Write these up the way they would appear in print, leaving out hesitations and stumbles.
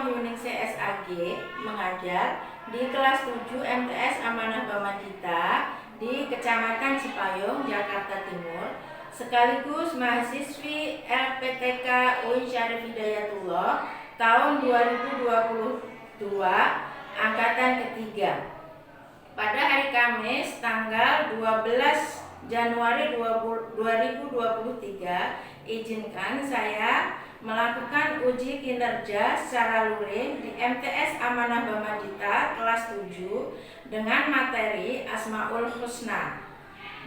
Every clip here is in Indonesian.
Wahyuning CSAG mengajar di kelas 7 MTS Amanah Bamadita di Kecamatan Cipayung, Jakarta Timur, sekaligus mahasiswi LPTK UIN Syarif Hidayatullah tahun 2022 angkatan ketiga. Pada hari Kamis tanggal 12 Januari 2023, izinkan saya melakukan uji kinerja secara luring di MTS Amanah Bamadita kelas 7 dengan materi Asmaul Husna.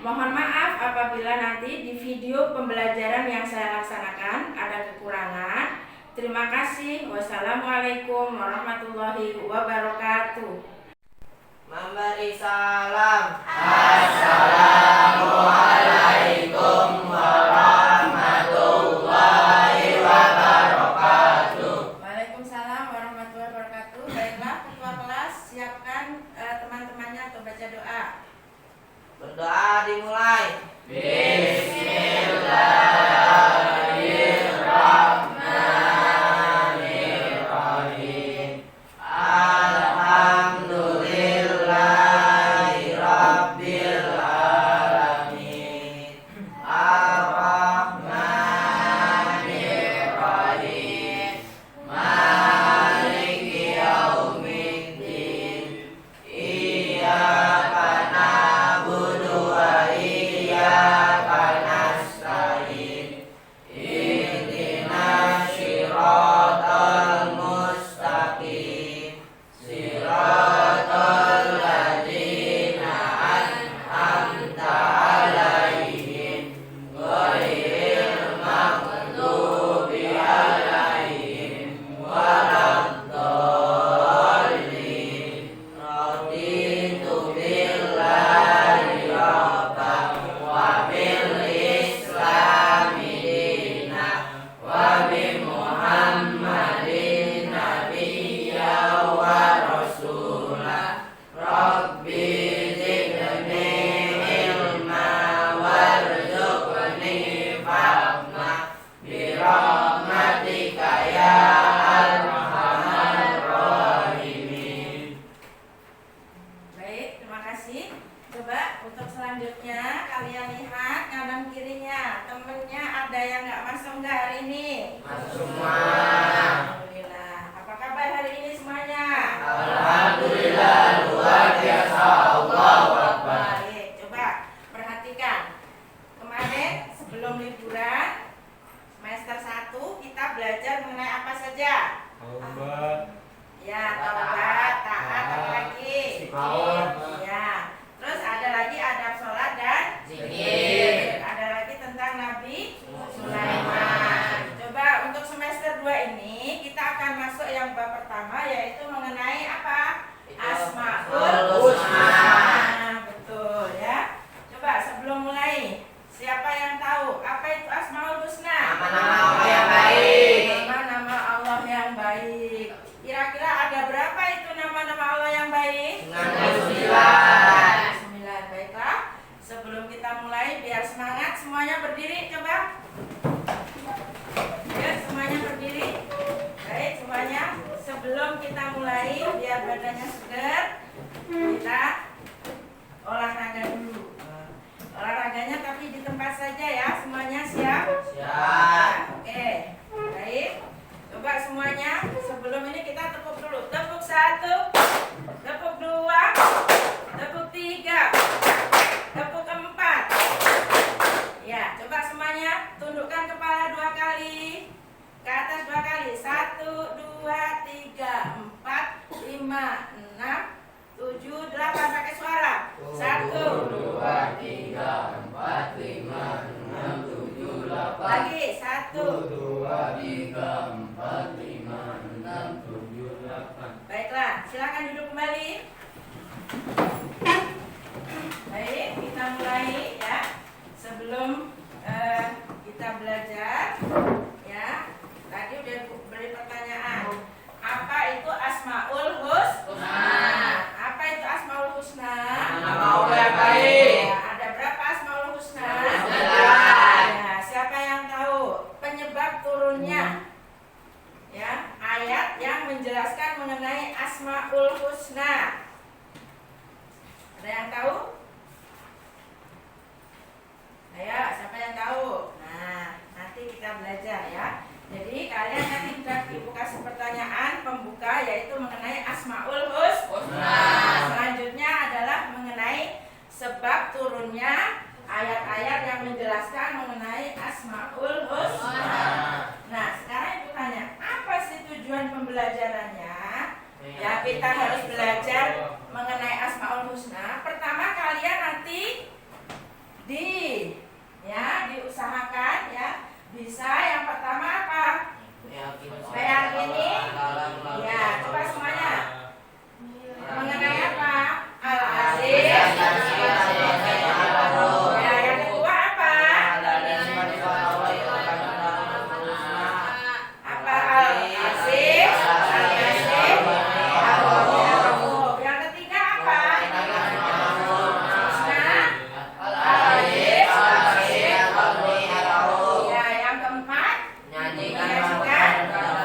Mohon maaf apabila nanti di video pembelajaran yang saya laksanakan ada kekurangan. Terima kasih. Wassalamualaikum warahmatullahi wabarakatuh. Memberi salam. Assalamualaikum warahmatullahi wabarakatuh. Waalaikumsalam warahmatullahi wabarakatuh. Baiklah, ketua kelas siapkan teman-temannya untuk baca doa. Berdoa dimulai. Bismillahirrahmanirrahim. Alhamdulillahirabbil alamin. Ar-Rahmanirrahim. Maliki yaumiddin. Iyyaka na'budu wa iyyaka nasta'in. Ihdinas siratal mustaqim. Siratal ladzina an'amta 'alaihim ghairil maghdubi 'alaihim waladdallin. Raditu billahi rabban wa bil islami dinan wa bi Muhammadin nabiyya wa rasula. Rabbi zidni ilma warzuqni fahma bi rahmatika ya arhamar rahimin. Baik, terima kasih. Coba untuk selanjutnya kalian lihat kanan kirinya, temennya ada yang nggak masuk nggak hari ini? Masuk semua. Alhamdulillah. Apa kabar hari ini semuanya? Alhamdulillah luar biasa. Allahu Akbar. Baik, coba perhatikan. Kemarin sebelum liburan semester 1 kita belajar mengenai apa saja? Ya, taubat, taat, apa lagi? Istiqomah. Ya. Terus ada lagi adab sholat dan Zikir. Ada lagi tentang Nabi Sulaiman. Coba untuk semester 2 ini kita akan masuk yang bab pertama, yaitu mengenai apa? Asmaul Husna. Betul ya. Coba sebelum mulai, siapa yang tahu apa itu Asmaul Husna? Nama-nama Allah yang baik. Nama-nama Allah yang baik. Kira-kira ada berapa itu nama-nama Allah yang baik? 99. 9. Baiklah. Sebelum kita mulai, biar semangat semuanya berdiri, coba. Ya, semuanya berdiri. Baik, semuanya. Sebelum kita mulai, biar badannya segar, kita olahraga dulu. Olahraganya tapi di tempat saja ya. Semuanya siap? Siap. Oke. Baik. Coba semuanya. Sebelum ini kita tepuk dulu. Tepuk 1, tepuk 2, tepuk 3, tepuk 4. Ya, coba semuanya tundukkan kepala 2 kali. Ke atas 2 kali. 1, 2, 3, 4, 5, 6, 7, 8. Pakai suara. 1, 2, 3, 4, 5, 6, 7, 8. lagi. 1. 2, 3, 4, 5, 6, 7, 8. Baiklah, silakan duduk kembali. Baik, kita mulai ya. Sebelum kita belajar ya. Tadi udah beri pertanyaan. Apa itu Asmaul Husna? Apa itu Asmaul Husna? Nama Allah yang baik. Ya, ada berapa Asmaul Husna? 9. Ya, siapa yang tahu penyebab turunnya? Ya, ayat yang menjelaskan Asmaul Husna. Ada yang tahu? Ayo, siapa yang tahu? Nah, nanti kita belajar ya. Jadi kalian nanti sudah Ibu kasih pertanyaan pembuka yaitu mengenai Asmaul Husna. Selanjutnya adalah mengenai sebab turunnya ayat-ayat yang menjelaskan mengenai Asmaul Husna. Nah, sekarang Ibu tanya, apa sih tujuan pembelajarannya? Ya, kita harus belajar mengenai Asmaul Husna. Pertama kalian nanti diusahakan ya bisa yang pertama apa? Meyakini. Ya, coba semuanya. Mengenai apa? Al-Aziz. Ya, yang kedua apa? Apa Al-Aziz? Al-Aziz. Al-Ghafur. Yang ketiga apa? Husna. Al-Aziz. Ya, yang keempat menyajikan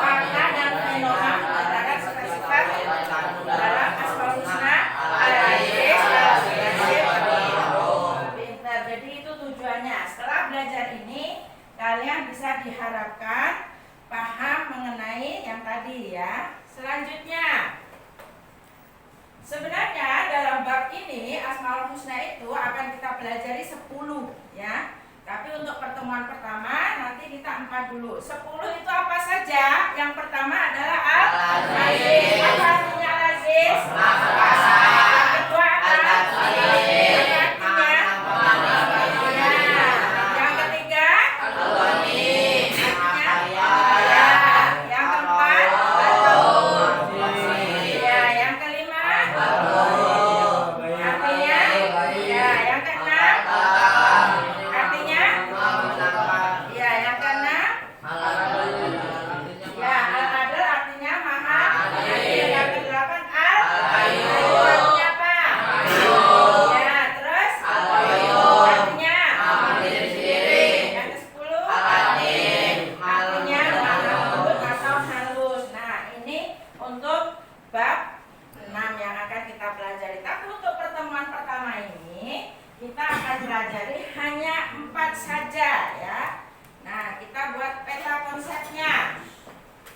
fakta dan fenomena terhadap sifat-sifat dalam Asmaul Husna. Al-Aziz. Al-Aziz. Pintar. Jadi itu tujuannya. Setelah belajar ini, kalian bisa diharapkan paham mengenai yang tadi ya. Selanjutnya, sebenarnya dalam bab ini Asmaul Husna itu akan kita pelajari 10 ya. Tapi untuk pertemuan pertama nanti kita 4 dulu. 10 itu apa saja? Yang pertama adalah Al-Aziz. Apa artinya Al-Aziz? Yang kedua apa? Apa artinya? Ya. Yang ketiga? Artinya? Ya. Yang keempat? Ya. Yang kelima? Artinya? Ya. Yang keenam? Artinya? Ya. Yang keenam? Ya. Al-Adil artinya maha adil. Yang kedelapan Al-Qayyum artinya apa? Ya. Terus? Artinya? Yang ke-10? Artinya maha lembut atau halus. Nah, ini untuk bab 6 yang akan kita pelajari. Tapi untuk pertemuan pertama ini kita akan pelajari hanya 4 saja ya. Nah, kita buat peta konsepnya.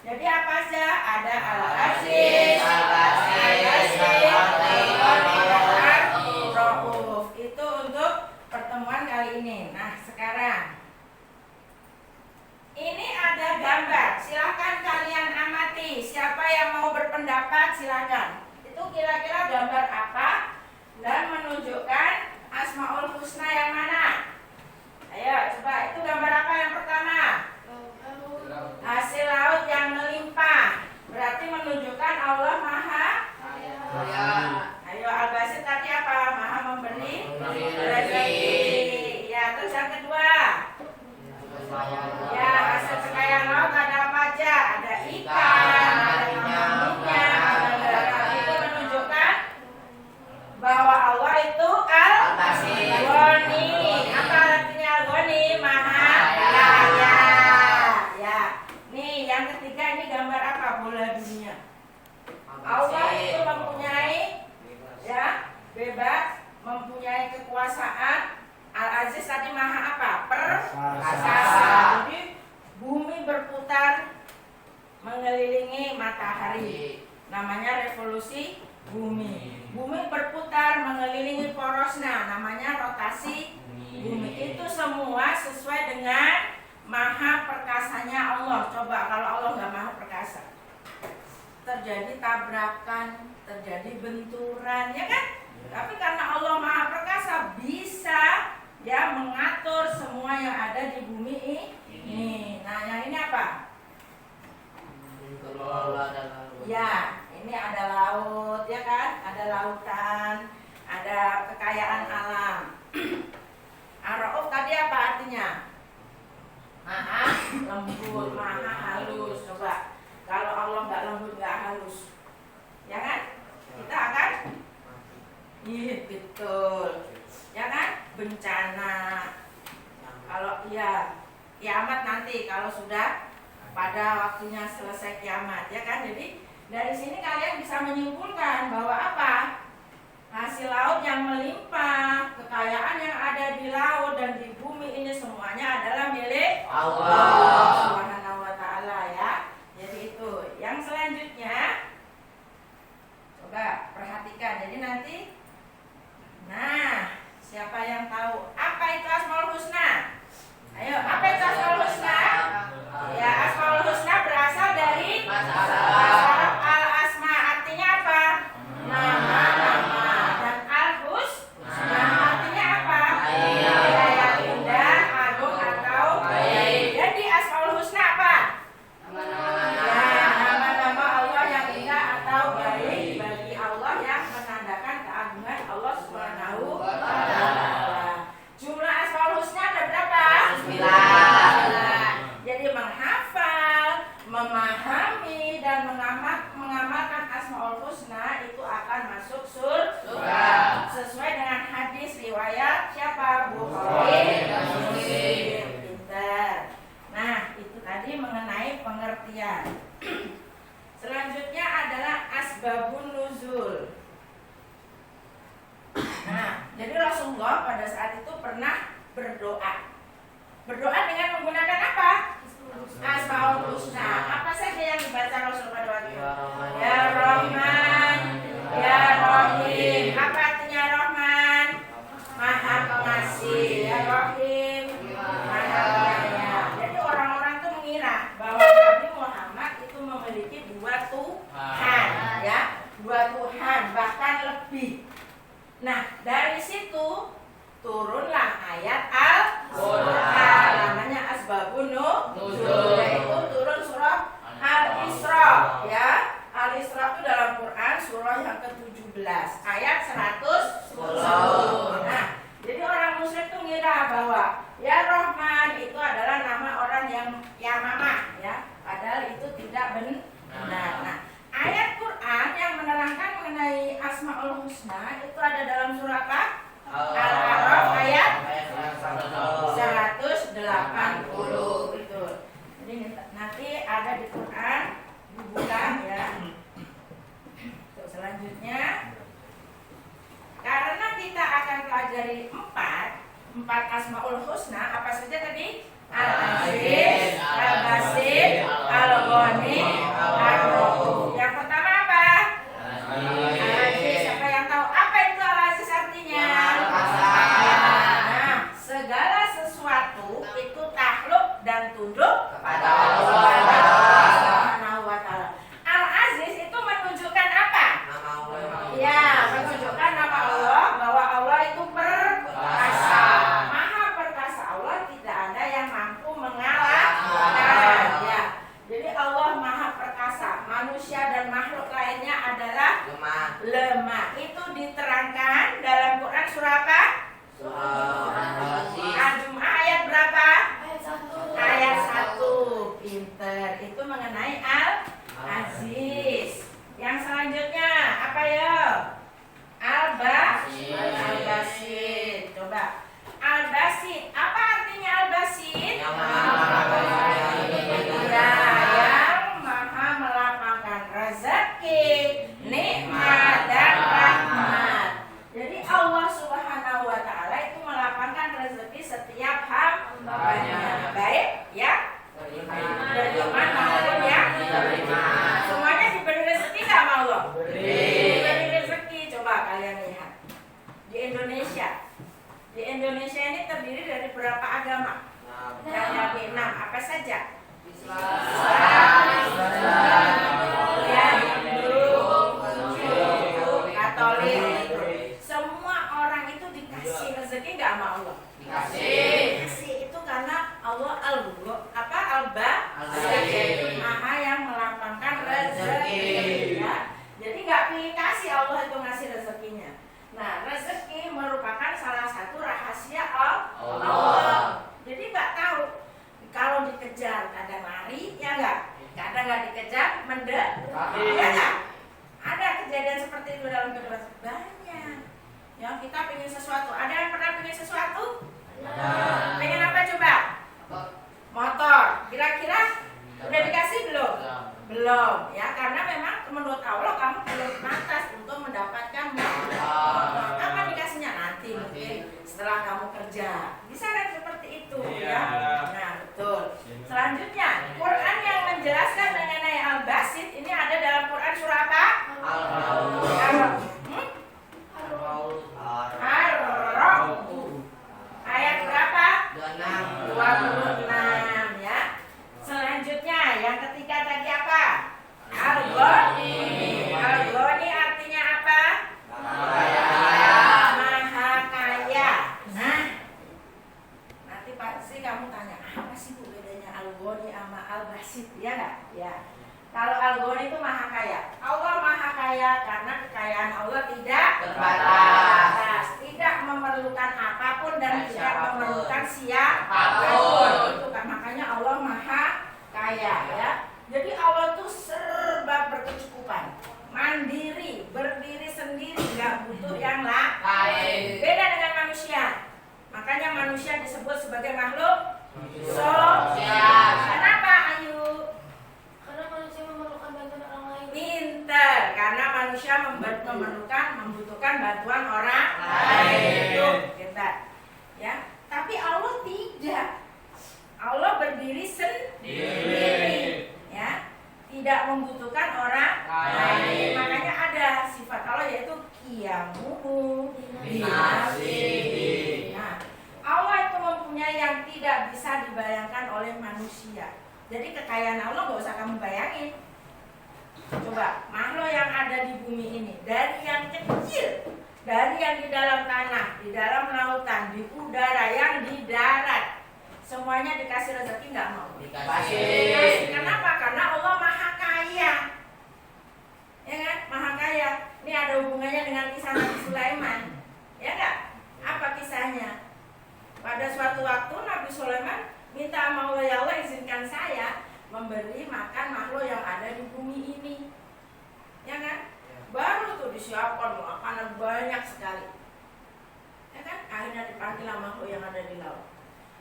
Jadi apa saja? Ada Al-Aziz, Al-Aziz, Ar-Rauf. Itu untuk pertemuan kali ini. Nah, sekarang ini ada gambar. Silakan kalian amati. Siapa yang mau berpendapat silakan. Itu kira-kira gambar apa dan menunjukkan Asmaul Husna yang mana? Ayo, coba. Itu gambar apa yang pertama? Hasil laut yang melimpah. Berarti menunjukkan Allah Maha. Ayo, Al-Basit tadi apa? Maha memberi rezeki. Ya, terus yang kedua. Ya, hasil kekayaan laut ada apa aja? Ada ikan, ada minyak, ada darah. Itu menunjukkan bahwa Allah itu Al-Ghani. Apa artinya Al-Ghani? Maha kaya. Ya. Nih, yang ketiga ini gambar apa? Bola dunia. Allah itu mempunyai ya, bebas, mempunyai kekuasaan. Al-Aziz tadi maha apa? Perkasa. Jadi bumi berputar mengelilingi matahari. Namanya revolusi bumi. Bumi berputar mengelilingi porosnya. Namanya rotasi bumi. Itu semua sesuai dengan maha perkasanya Allah. Coba kalau Allah nggak maha perkasa, terjadi tabrakan, terjadi benturan, ya kan? Tapi karena Allah maha perkasa bisa ya mengatur semua yang ada di bumi ini. Nah, yang ini apa? Ya, ini ada laut, ya kan? Ada lautan, ada kekayaan alam. Ar-Rauf tadi apa artinya? Maha lembut, maha halus. Coba, kalau Allah nggak lembut, nggak halus, ya kan? Kita akan, iya betul, ya kan? Bencana. Kalau ya kiamat nanti, kalau sudah pada waktunya selesai kiamat, ya kan? Jadi Dari sini kalian bisa menyimpulkan bahwa apa? Hasil laut yang melimpah, kekayaan yang ada di laut dan di bumi ini semuanya adalah milik Allah Subhanahu wa taala ya. Jadi itu. Yang selanjutnya coba perhatikan. Jadi nanti siapa yang tahu apa itu Asmaul Husna? Ayo, apa itu Asmaul Husna? Ya, Asmaul Husna berasal dari bahasa Arab al-asma, artinya apa? Nama-nama. Dan al-husna artinya apa? Yang indah, agung atau baik. Jadi Asmaul Husna apa? Ya, nama-nama Allah yang indah atau baik bagi Allah yang menandakan keagungan Allah Subhanahu wa taala. Jumlah Asmaul Husna ada berapa? 9. Jadi menghafal, memahami dan mengamalkan Asmaul Husna itu akan masuk surga sesuai dengan hadis riwayat siapa? Bukhari dan Muslim. Pintar. Nah, itu tadi mengenai pengertian. Selanjutnya adalah asbabun nuzul. Nah, jadi Rasulullah pada saat itu pernah berdoa. Berdoa dengan menggunakan apa? Asmaul Husna. Apa saja yang dibaca Rasul pada waktu itu? Ya Rahman, Ya Rahim. Apa artinya Rahman? Maha Pengasih. Ya Rahim, Maha Penyayang. Jadi orang-orang itu mengira bahwa Nabi Muhammad itu memiliki 2 Tuhan, ya, 2 Tuhan bahkan lebih. Nah, dari situ turunlah ayat Al-Qur'an, namanya Asbabun Nuzul, yaitu turun surah Al-Isra, ya. Al-Isra itu dalam Quran surah yang ke-17 ayat 110. Nah, jadi orang musyrik itu ngira bahwa Ya Rahman itu adalah nama orang yang Yamamah, ya. Padahal itu tidak benar. Nah, ayat Quran yang menerangkan mengenai Asmaul Husna itu ada dalam surah apa? Al-A'raf ayat 180 itu. Jadi nanti ada di Quran, dibuka ya. Untuk selanjutnya, karena kita akan pelajari 4 Asmaul Husna, apa saja tadi? Al-Aziz, Al-Basir, Al-Ghani, Ar-Rahuf. Yang pertama apa? Al-Aziz. Siapa yang tahu apa itu Al-Aziz artinya? Nah, segala sesuatu itu takluk dan tunduk kepada Allah Subhanahu wa taala. Al-Aziz itu menunjukkan apa? Ya, menunjukkan nama Allah, bahwa Allah itu perkasa. Maha perkasa Allah, tidak ada yang mampu mengalahkan. Ya. Jadi Allah maha perkasa. Manusia dan makhluk lainnya adalah lemah. Itu diterangkan dalam Quran surah apa? Al-Jum'ah ayat berapa? Ayat 1. Pinter. Itu mengenai Al-Aziz. Yang selanjutnya apa ya? Al-Basit. Coba. Al-Basit. Apa artinya Al-Basit? Ya, yang maha melapangkan rezeki, nikmat dan rahmat. Jadi Allah Subhanahu wa taala itu melapangkan rezeki setiap hambanya. Baik, ya. Dari mana maupun ya. Semuanya diberi rezeki enggak sama Allah? Diberi rezeki. Coba kalian lihat. Di Indonesia. Di Indonesia ini terdiri dari berapa agama? Ada 6. Apa saja? Islam, ya, Hindu, Katolik. Semua orang itu dikasih rezeki nggak sama Allah? Dikasih itu karena Allah Al-Basit, Maha yang melapangkan rezeki. Ya. Jadi nggak pilih kasih Allah itu ngasih rezekinya. Nah, rezeki merupakan salah satu rahasia Allah. Jadi nggak tahu kalau dikejar kadang lari, ya nggak? Kadang nggak dikejar mendek, ya nggak? Ada kejadian seperti itu dalam kehidupan banyak. Yang kita pengen sesuatu. Ada yang pernah pengen sesuatu? Pengen apa coba? Motor. Kira-kira udah dikasih belum? Belum. Ya, karena memang menurut Allah kamu belum pantas untuk mendapatkan apa dikasihnya nanti mungkin setelah kamu kerja. Bisa kan seperti itu ya? Nah betul. Selanjutnya Quran yang menjelaskan mengenai al-basit ini ada dalam Quran surah apa? Ar-Ra'd. Ayat berapa? 26 ya. Selanjutnya yang ketiga tadi apa? Al-Ghani. Al-Ghani artinya apa? Maha kaya. Nah, nanti pasti kamu tanya, apa sih Bu bedanya Al-Ghani sama Al-Basit? Ya enggak? Ya. Kalau Al-Ghani itu maha kaya. Allah maha kaya karena kekayaan Allah tidak terbatas, tidak memerlukan apapun dan tidak memerlukan siapapun. Itu kan makanya Allah maha kaya ya. Jadi Allah tuh serba berkecukupan, mandiri, berdiri sendiri, nggak butuh yang lain. Beda dengan manusia. Makanya manusia disebut sebagai makhluk sosial. Kenapa Ayu? Karena manusia memerlukan bantuan orang lain. Pinter, karena manusia membutuhkan bantuan orang lain. Itu hebat. Ya, tapi Allah tidak. Allah berdiri sendiri. Ya, tidak membutuhkan orang lain. Makanya ada sifat Allah yaitu qiyamuhu binafsihi. Nah, Allah itu mempunyai yang tidak bisa dibayangkan oleh manusia. Jadi kekayaan Allah gak usah kamu bayangin. Coba makhluk yang ada di bumi ini, dari yang kecil, dari yang di dalam tanah, di dalam lautan, di udara, yang di darat, semuanya dikasih rezeki nggak mau? Dikasih. Kenapa? Karena Allah maha kaya. Ya kan? Maha kaya. Ini ada hubungannya dengan kisah Nabi Sulaiman. Ya nggak? Apa kisahnya? Pada suatu waktu Nabi Sulaiman minta sama Allah, ya Allah izinkan saya memberi makan makhluk yang ada di bumi ini. Ya kan? Baru tuh disiapkan makanan banyak sekali. Ya kan? Akhirnya dipanggil makhluk yang ada di laut.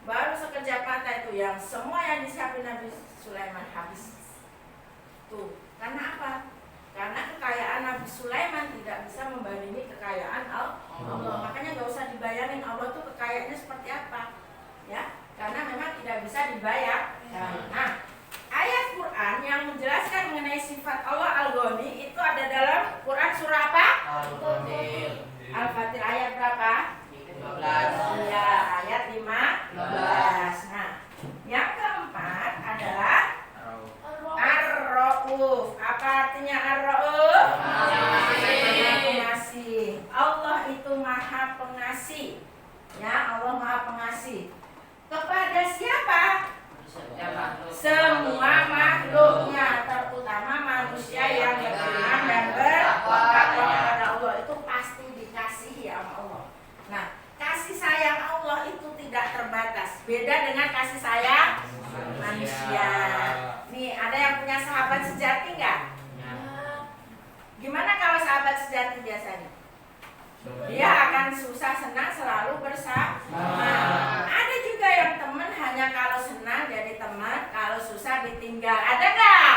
Baru sekejap mata itu yang semua yang disiapin Nabi Sulaiman habis. Tuh, karena apa? Karena kekayaan Nabi Sulaiman tidak bisa membandingi kekayaan Allah. Makanya gak usah dibayangin Allah tuh kekayaannya seperti apa. Ya, karena memang tidak bisa dibayar. Nah, ayat Quran yang menjelaskan mengenai sifat Allah Al-Ghani itu ada dalam Quran surah apa? Al-Fatir ayat berapa? 15. Ya, ayat 15. Nah, yang keempat adalah Ar-Ra'uf. Apa artinya Ar-Ra'uf? Maha pengasih. Allah itu maha pengasih. Ya, Allah maha pengasih. Kepada siapa? Semua makhluknya, terutama manusia yang beriman dan bertakwa kepada Allah, itu pasti dikasihi sama Allah. Nah, kasih sayang Allah itu tidak terbatas. Beda dengan kasih sayang manusia. Nih, ada yang punya sahabat sejati nggak? Gimana kalau sahabat sejati biasanya? Dia akan susah senang selalu bersama. Ada juga yang teman hanya kalau senang jadi teman, kalau susah ditinggal. Ada nggak?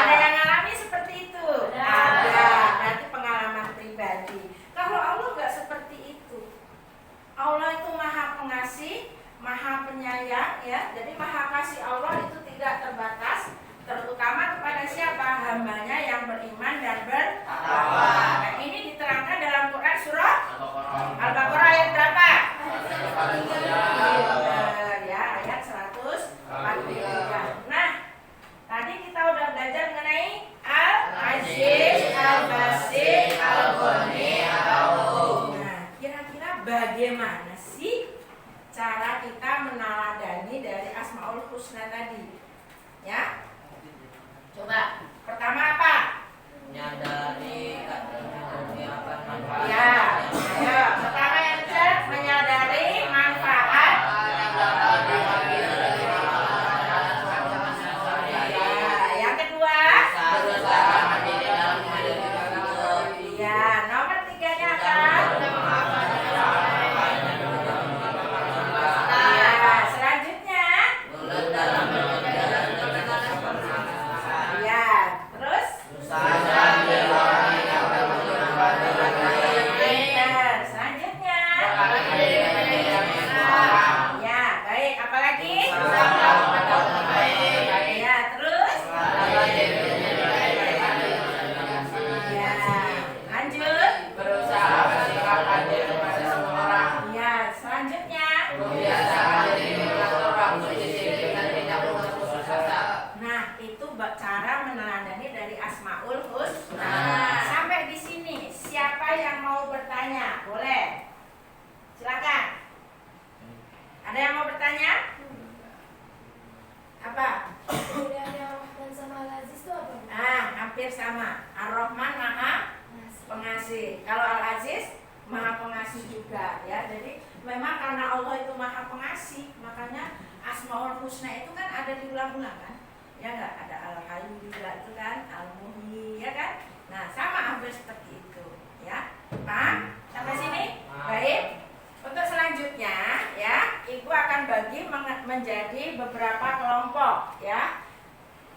Ada yang ngalami seperti itu? Ada. Berarti pengalaman pribadi. Kalau Allah nggak seperti itu. Allah itu maha pengasih, maha penyayang, ya. Jadi maha kasih Allah itu tidak terbatas, terutama kepada siapa? Hambanya yang beriman dan bertakwa. Nah, ini diterangkan dalam Quran surah Al-Baqarah ayat berapa? Ya, ayat 143. Nah, tadi kita udah belajar mengenai Al-Aziz, Al-Basit, Al-Ghani, Al-Wahhab. Nah, kira-kira bagaimana sih cara kita meneladani dari Asmaul Husna tadi? Ya, coba pertama apa? Menyadari akan manfaat. Ya, ayo. Pertama yang cek menyadari manfaat. Ya, yang kedua. Ya, nomor 3-nya apa? Ya, selanjutnya. Ya, yang mau bertanya? Boleh. Silakan. Ada yang mau bertanya? Apa? Bedanya Ar-Rahman sama Al-Aziz itu apa? Hampir sama. Ar-Rahman Maha Pengasih. Kalau Al-Aziz Maha Pengasih juga, ya. Jadi memang karena Allah itu Maha Pengasih, makanya Asmaul Husna itu kan ada diulang-ulang kan? Ya nggak? Ada Al-Hayyu juga itu kan, Al-Muhyi, ya kan? Nah, sama hampir seperti itu, ya. Paham? Sampai sini? Baik. Untuk selanjutnya, ya, Ibu akan bagi menjadi beberapa kelompok, ya.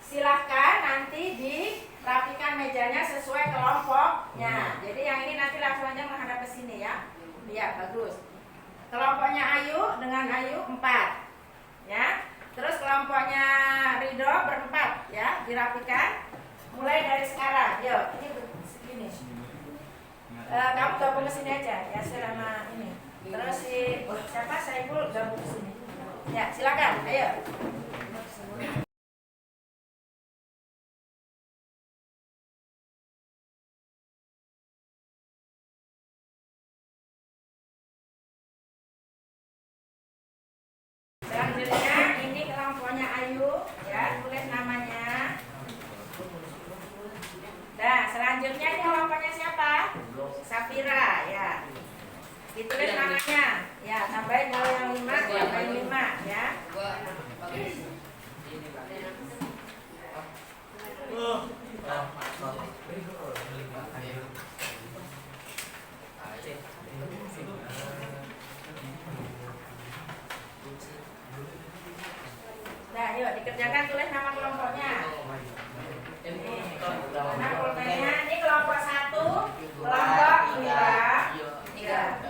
Silahkan nanti dirapikan mejanya sesuai kelompoknya. Jadi yang ini nanti langsung aja menghadap ke sini, ya. Iya, bagus. Kelompoknya Ayu dengan Ayu 4, ya. Terus kelompoknya Ridho berempat, ya, dirapikan. Mulai dari sekarang, yuk, ini segini. Kamu gabung ke sini aja, ya, selama ini. Terus siapa? Saiful gabung ke sini. Ya, silakan, ayo. Selanjutnya ini kelompoknya Ayu, ya, tulis namanya. Nah, selanjutnya ini kelompoknya siapa? Safira, ya. Ditulis namanya, ya, tambahin kalau yang 5, tambahin 5, ya. Nah, yuk dikerjakan, tulis nama kelompoknya. Nama kelompoknya ini kelompok 1, kelompok 2, 3.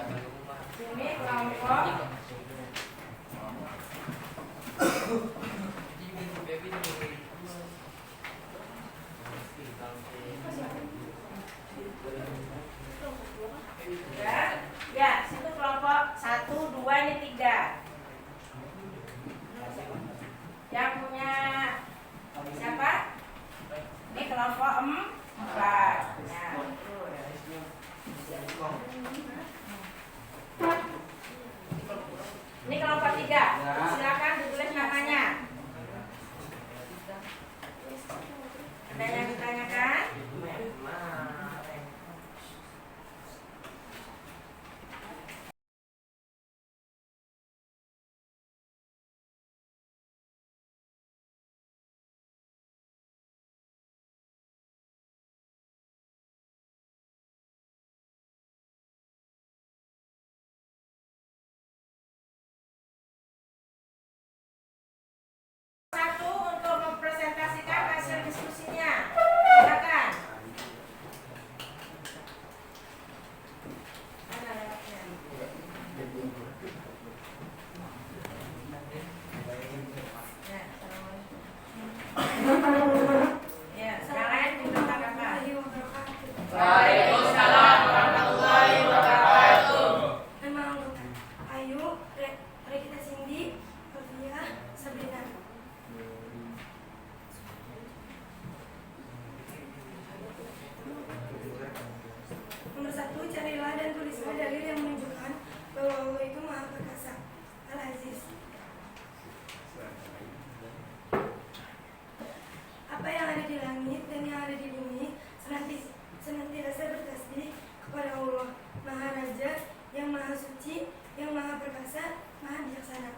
Ini kelompok ya, situ kelompok 1, 2, ini 3. Yang punya siapa? Ini kelompok 4. Ya. Ini kelompok 3. Silakan ditulis namanya. Ada yang ditanyakan? Satu untuk mempresentasikan hasil diskusinya. Silakan. Mana lewatnya? Ya, sekarang tentang apa? Waalaikumsalam warahmatullahi wabarakatuh. Nama anggota Ayu, Regina Cindy, Sofia, Sabrina. Nomor 1, carilah dan tulislah dalil yang menunjukkan bahwa Allah itu Maha Perkasa. Al-Aziz. Apa yang ada di langit dan yang ada di bumi senantiasa bertasbih kepada Allah, Maha Raja, yang Maha Suci, yang Maha Perkasa, Maha Bijaksana.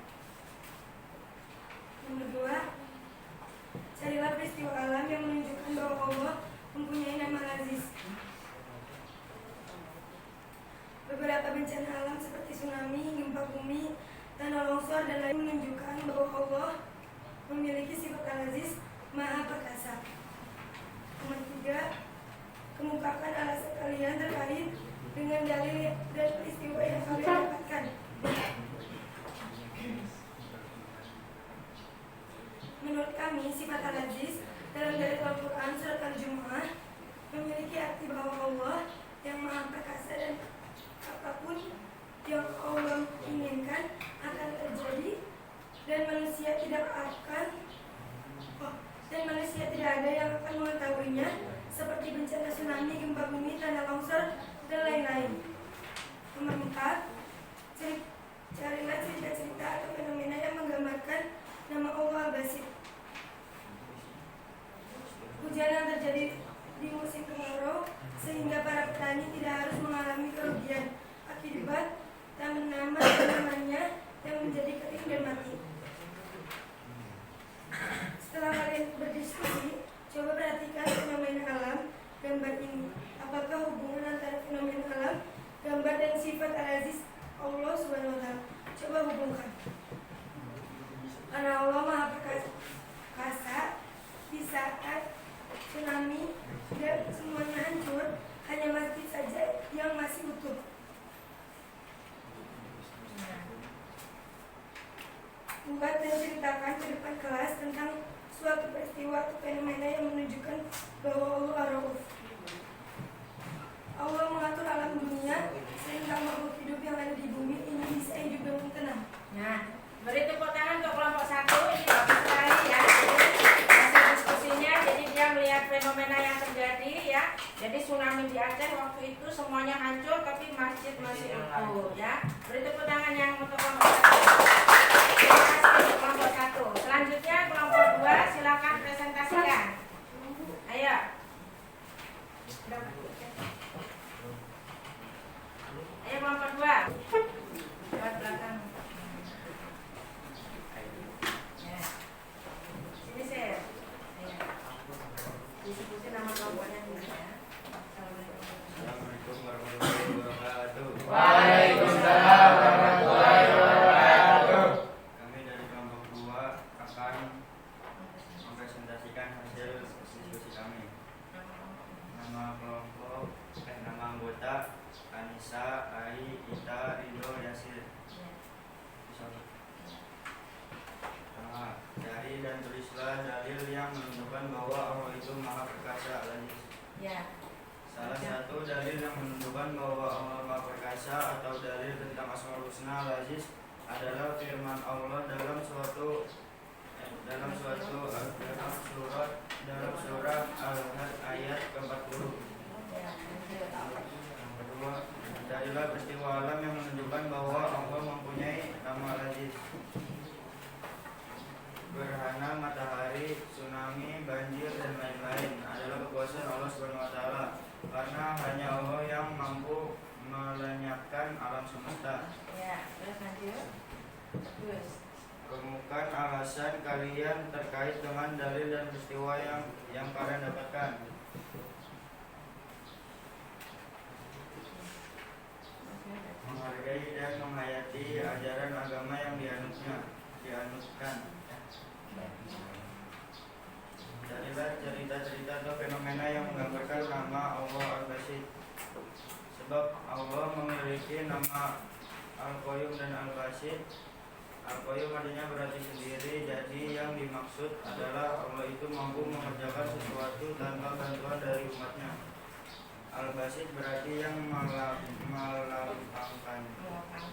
Nomor 2, carilah peristiwa alam yang menunjukkan bahwa Allah mempunyai nama Aziz. Beberapa bencana alam seperti tsunami, gempa bumi, tanah longsor, dan lain menunjukkan bahwa Allah memiliki sifat Al-Aziz, Maha Perkasa. Nomor 3, kemukakan alasan kalian terkait dengan dalil dan peristiwa yang kalian dapatkan. Menurut kami, sifat Al-Aziz dalam dalil Al-Quran surat Al-Jumu'ah memiliki arti bahwa Allah yang Maha Perkasa dan apapun yang Allah inginkan akan terjadi, dan manusia tidak ada yang akan mengetahuinya, seperti bencana tsunami, gempa bumi, tanah longsor, dan lain-lain. tutup. Buat dan ceritakan ke depan kelas tentang suatu peristiwa atau fenomena yang menunjukkan bahwa Allah Ar-Rauf. Allah mengatur alam dunia sehingga makhluk hidup yang ada di bumi ini bisa hidup dengan tenang. Nah, beri tepuk tangan untuk kelompok 1. Ini bagus sekali ya. Jadi hasil diskusinya, jadi dia melihat fenomena yang terjadi ya. Jadi tsunami di Aceh waktu itu semuanya hancur, tapi masjid masih utuh ya. Beri tepuk tangan yang untuk kelompok 1. Terima kasih untuk kelompok 1. Selanjutnya kelompok 2, silakan presentasikan. Ayo. Ayo kelompok 2. Lewat belakang. Ya. Sini Sir. Ya. Disebutin nama kelompoknya dulu ya. Assalamualaikum warahmatullahi wabarakatuh. Waalaikumsalam warahmatullahi wabarakatuh. Kami dari kelompok 2 akan mempresentasikan hasil diskusi kami. Nama anggota Anissa, Ai, Ita, Rido, Yasir. Cari dan tulislah dalil yang menunjukkan bahwa Allah itu Maha Perkasa Al-Aziz. Ya. Salah satu dalil yang menunjukkan bahwa Allah Maha Perkasa atau dalil tentang Asmaul Husna Al-Aziz adalah firman Allah dalam surah Al-Had ayat ke-40. Kedua, carilah peristiwa alam yang menunjukkan bahwa Allah mempunyai nama Al-Aziz. Gerhana matahari, tsunami, banjir, dan lain-lain adalah kekuasaan Allah SWT, karena hanya Allah yang mampu melenyapkan alam semesta. Ya, terus lanjut. Terus. Kemukan alasan kalian terkait dengan dalil dan peristiwa yang kalian dapatkan. Menghargai dan menghayati ajaran agama yang dianutkan. Carilah cerita-cerita atau fenomena yang menggambarkan nama Allah Al-Basit. Sebab Allah memiliki nama Al-Qayyum dan Al-Basit. Al-Qayyum artinya berarti sendiri, jadi yang dimaksud adalah Allah itu mampu mengerjakan sesuatu tanpa bantuan dari umatnya. Al-Basit berarti yang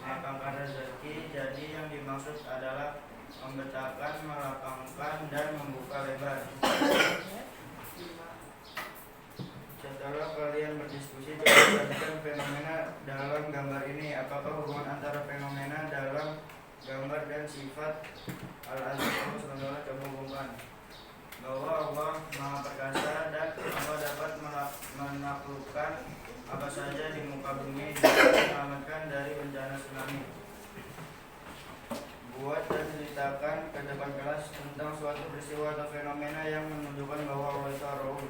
melapangkan rezeki, jadi yang dimaksud adalah membentangkan, melapangkan, dan membuka lebar. Setelah kalian berdiskusi, coba perhatikan fenomena dalam gambar ini. Apakah hubungan antara fenomena dalam gambar dan sifat Al-Aziz Allah SWT? Coba hubungkan bahwa Allah Maha Perkasa dan Allah dapat menaklukkan apa saja di muka bumi dan menyelamatkan dari bencana tsunami. Buat dan ceritakan ke depan kelas tentang suatu peristiwa atau fenomena yang menunjukkan bahwa Allah itu Ar-Rauf.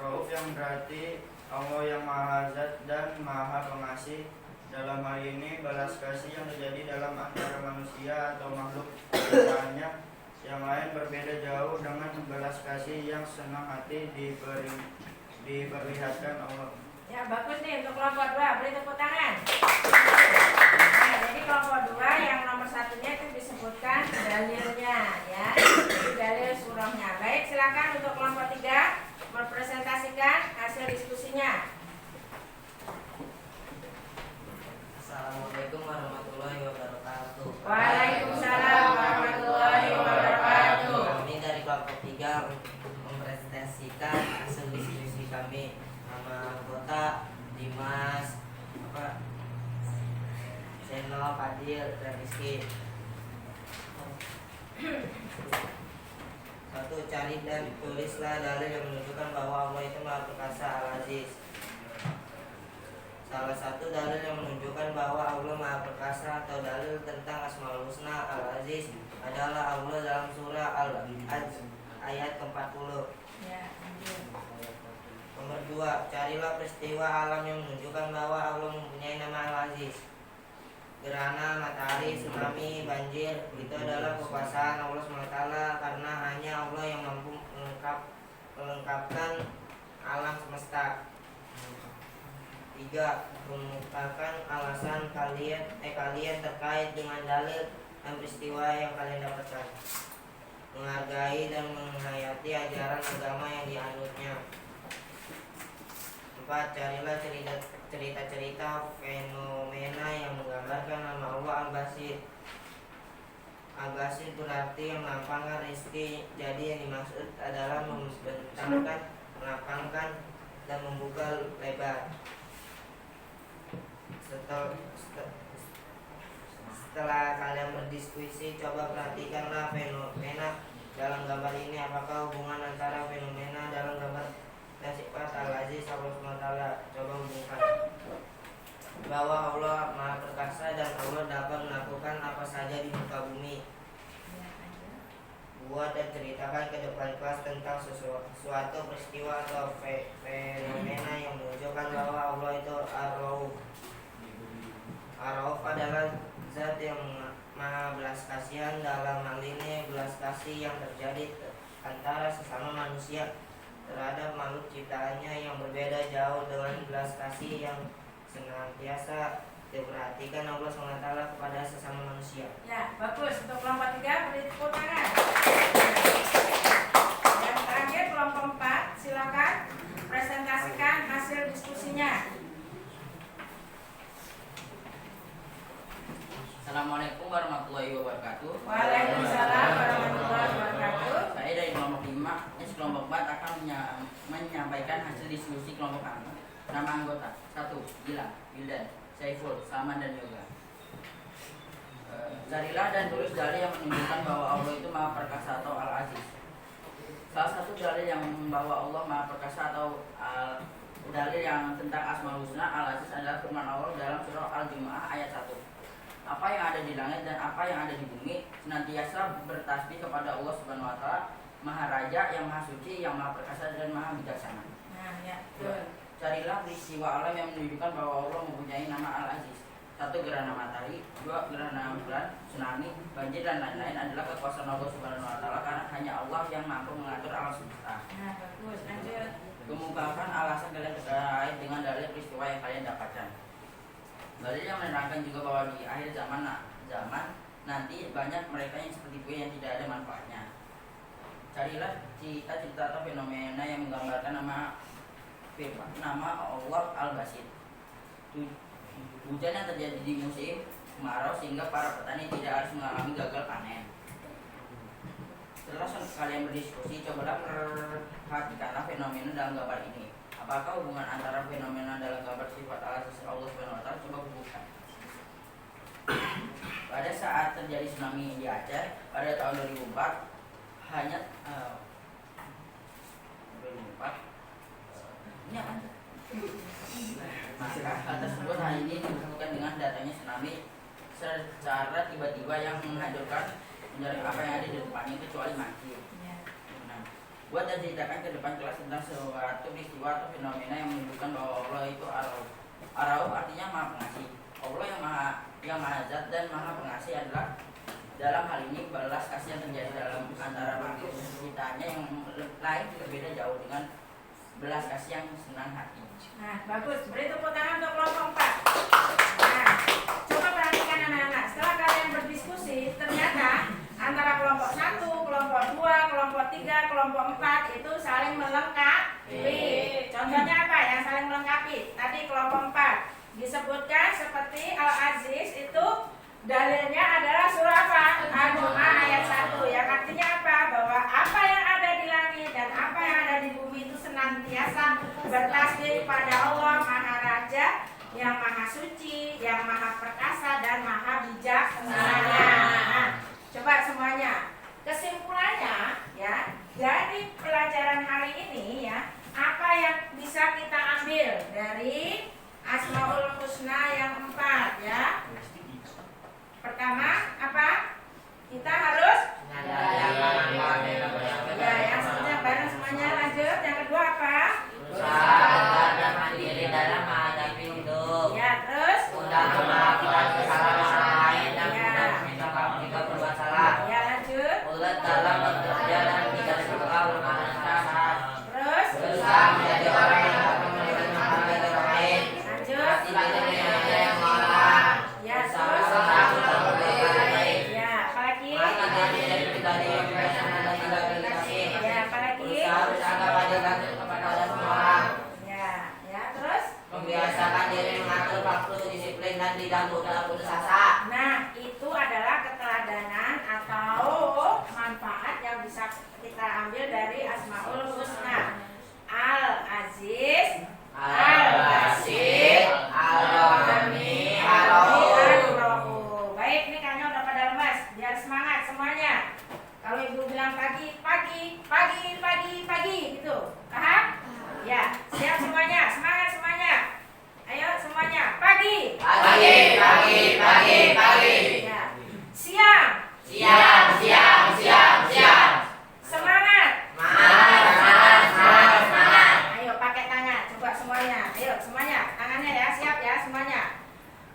Rauf yang berarti Allah yang Maha Zat dan Maha Pengasih. Dalam hal ini balas kasih yang terjadi dalam antara manusia atau makhluk ciptaannya yang lain berbeda jauh dengan belas kasih yang senang hati diperlihatkan Allah. Ya, bagus nih untuk kelompok 2. Beri tepuk tangan. Nah, jadi kelompok 2 yang nomor 1-nya itu disebutkan dalilnya ya. Jadi dalil surahnya. Baik, silakan untuk kelompok 3 mempresentasikan hasil diskusinya. Assalamualaikum warahmatullahi wabarakatuh. Waalaikumsalam warahmatullahi wabarakatuh. Kami dari kelompok 3 mempresentasikan hasil diskusi kami. Nama anggota Dimas, Seno, Fadil, dan Rizky. 1. Cari dan tulislah dalil yang menunjukkan bahwa Allah itu Maha Perkasa Al-Aziz. Salah satu dalil yang menunjukkan bahwa Allah Maha Perkasa atau dalil tentang Asmaul Husna Al-Aziz adalah Allah dalam surah Al-Hajj ayat ke-40. Ya, Nomor 2, carilah peristiwa alam yang menunjukkan bahwa Allah mempunyai nama Al-Aziz. Gerhana matahari, tsunami, banjir itu adalah kekuasaan Allah SWT, karena hanya Allah yang mampu melengkapkan alam semesta. 3. 3. Mengumpulkan alasan kalian terkait dengan dalil dan peristiwa yang kalian dapatkan. Menghargai dan menghayati ajaran agama yang dianutnya. 4. Carilah cerita-cerita fenomena yang menggambarkan nama Allah Al-Basit. Al-Basit berarti yang melapangkan rezeki. Jadi yang dimaksud adalah membentangkan, melapangkan, dan membuka lebar. Setelah kalian berdiskusi, coba perhatikanlah fenomena dalam gambar ini. Apakah hubungan antara fenomena dalam gambar dan sifat Al-Aziz Allah SWT? Coba hubungkan bahwa Allah Maha Perkasa dan Allah dapat melakukan apa saja di muka bumi. Buat dan ceritakan ke depan kelas tentang suatu peristiwa atau fenomena yang menunjukkan bahwa Allah itu Ar-Rauf. Ar-Rauf adalah zat yang maha belas kasihan. Dalam hal ini belas kasih yang terjadi antara sesama manusia terhadap makhluk ciptaannya yang berbeda jauh dengan belas kasih yang senantiasa diperhatikan Allah SWT kepada sesama manusia. Ya, bagus. Untuk kelompok 3 beri tepuk tangan. Yang terakhir kelompok 4, silakan presentasikan hasil diskusinya. Assalamualaikum warahmatullahi wabarakatuh. Waalaikumsalam warahmatullahi wabarakatuh. Saya dari kelompok 5, kelompok 4 akan menyampaikan hasil diskusi kelompok kami. Nama anggota 1. Gilang, Wildan, Saiful, Salman, dan Yoga. Carilah dan tulis dalil yang menunjukkan bahwa Allah itu Maha Perkasa atau Al-Aziz. Salah satu dalil yang membawa Allah Maha Perkasa atau dalil yang tentang Asmaul Husna Al-Aziz adalah firman Allah dalam surah Al-Jumu'ah ayat 1. Apa yang ada di langit dan apa yang ada di bumi senantiasa bertasbih kepada Allah Subhanahu wa taala, Maha Raja, yang Maha Suci, yang Maha Perkasa, dan Maha Bijaksana. Nah, ya, betul. Carilah peristiwa alam yang menunjukkan bahwa Allah mempunyai nama Al-Aziz. 1. Gerhana matahari, 2. Gerhana bulan, tsunami, banjir, dan lain-lain adalah kekuasaan Allah Subhanahu wa taala, karena hanya Allah yang mampu mengatur alam semesta. Nah, bagus. Lanjut. Kemukakan alasan kalian terkait dengan dalil peristiwa yang kalian dapatkan. Dalil yang menerangkan juga bahwa di akhir zaman nanti banyak mereka yang seperti gue yang tidak ada manfaatnya. Carilah cerita-cerita atau fenomena yang menggambarkan nama Allah Al-Basit. Hujan yang terjadi di musim kemarau sehingga para petani tidak harus mengalami gagal panen. Setelah kalian berdiskusi, cobalah perhatikanlah fenomena dalam gambar ini. Apakah hubungan antara fenomena dalam gambar sifat Al-Aziz Allah Subhanahu wa taala? Coba hubungkan. Pada saat terjadi tsunami di Aceh pada tahun 2004, ini apa? Maka hal tersebut hari ini dihubungkan dengan datanya tsunami secara tiba-tiba yang menghancurkan apa yang ada di depannya kecuali mati. Buat dan ceritakan ke depan kelas tentang suatu peristiwa atau fenomena yang menunjukkan bahwa Allah itu Ar-Rauf. Ar-Rauf artinya Maha Pengasih. Allah yang maha zat dan Maha Pengasih adalah dalam hal ini belas kasih yang terjadi dalam antara makhluk ciptaannya yang lain berbeda jauh dengan belas kasih yang senang hati. Nah, bagus. Beri tepuk tangan untuk kelompok 4. Nah, coba perhatikan anak-anak. Setelah kalian berdiskusi, ternyata antara kelompok 1, kelompok 2, kelompok 3, kelompok 4 itu saling melengkapi. Contohnya apa yang saling melengkapi? Tadi kelompok 4 disebutkan seperti Al-Aziz itu dalilnya adalah surah apa? Al-Jumu'ah ayat 1. Yang artinya apa? Bahwa apa yang ada di langit dan apa yang ada di bumi itu senantiasa bertasbih pada Allah Maha Raja, yang Maha Suci, yang Maha Perkasa, dan Maha Bijaksana. Nah, coba semuanya. Kesimpulannya ya, dari pelajaran hari ini ya, apa yang bisa kita ambil dari Asmaul Husna yang 4 ya? Pertama, apa? Kita harus ya, yang semuanya bareng semuanya. Lanjut. Yang kedua apa? Usaha dan mandiri dalam menghadapi hidup. Ya, terus? Mudah memaafkan kesalahan lain dan mudah meminta maaf jika berbuat salah. Ya, lanjut. Ulet dalam bekerja dan tidak suka bermalas. Terus? Berusaha menjadi orang yang dapat menerima hal yang lain. membiasakan diri mengatur waktu, disiplin, dan tidak mudah putus asa. Nah, itu adalah keteladanan atau manfaat yang bisa kita ambil dari Asmaul Husna. Al-Aziz, Al-Basit, Al-Rahmi, Ar-Rahim. Baik, ini kayaknya udah pada lemas. Biar semangat semuanya. Kalau ibu bilang pagi, pagi, pagi, pagi, pagi, gitu. Paham? Ya, siap semuanya. Semangat semuanya. Ayo semuanya. Pagi. Pagi, pagi, pagi, pagi. Ya. Siang. Siang, siang, siang, siang. Semangat. Semangat, semangat, semangat, semangat. Ayo pakai tangan. Coba semuanya. Ayo semuanya. Tangannya ya, siap ya semuanya.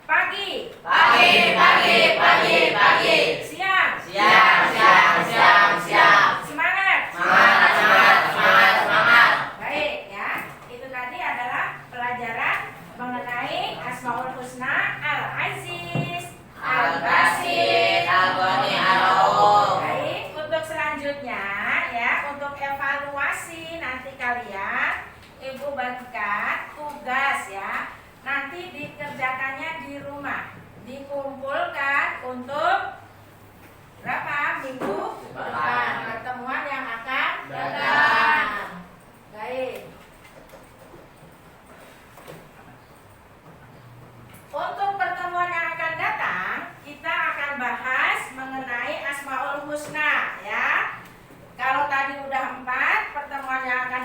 Pagi. Pagi, pagi, pagi, pagi. Siang. Siang, siang, siang, siang. Semangat. Semangat, semangat, semangat, semangat. Baik ya. Itu tadi adalah pelajaran mengenai Asmaul Husna, Al-Aziz, Al-Basit, Al-Ghani, Ar-Rauf. Baik, untuk selanjutnya ya, untuk evaluasi nanti kalian ibu bagikan tugas ya. Nanti dikerjakannya di rumah, dikumpulkan untuk berapa minggu depan pertemuan yang akan datang. Baik. Untuk pertemuan yang akan datang, kita akan bahas mengenai Asmaul Husna ya. Kalau tadi udah 4, pertemuan yang akan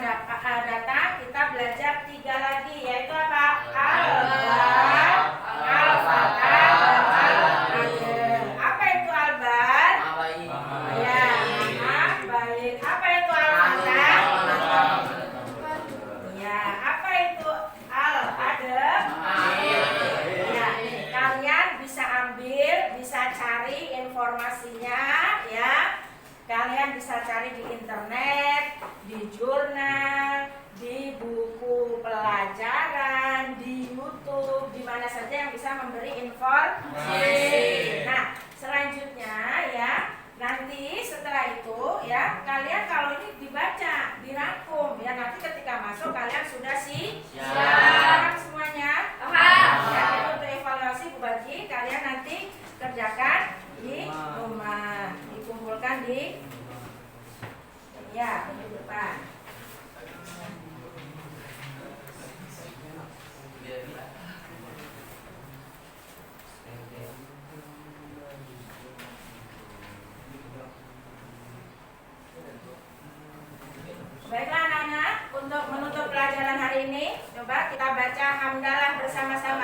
datang kita belajar 3 lagi, yaitu apa? Al-Bar, Al-Fatah, dan Al-Adl. Apa itu Al-Bar? Ya, baik. Apa itu Al-Fatah? Ya, apa itu Al-Adl? Ya, kalian bisa ambil, bisa cari informasinya ya. Kalian bisa cari di internet, di jurnal, di buku pelajaran, di YouTube, di mana saja yang bisa memberi informasi. Nah, selanjutnya ya, nanti setelah itu ya, kalian kalau ini dibaca, dirangkum ya, nanti ketika masuk kalian sudah siap semuanya. Ya, itu untuk evaluasi Bu Baji, kalian nanti kerjakan di rumah, dikumpulkan di ya di depan. Baiklah anak-anak, untuk menutup pelajaran hari ini, coba kita baca hamdalah bersama-sama.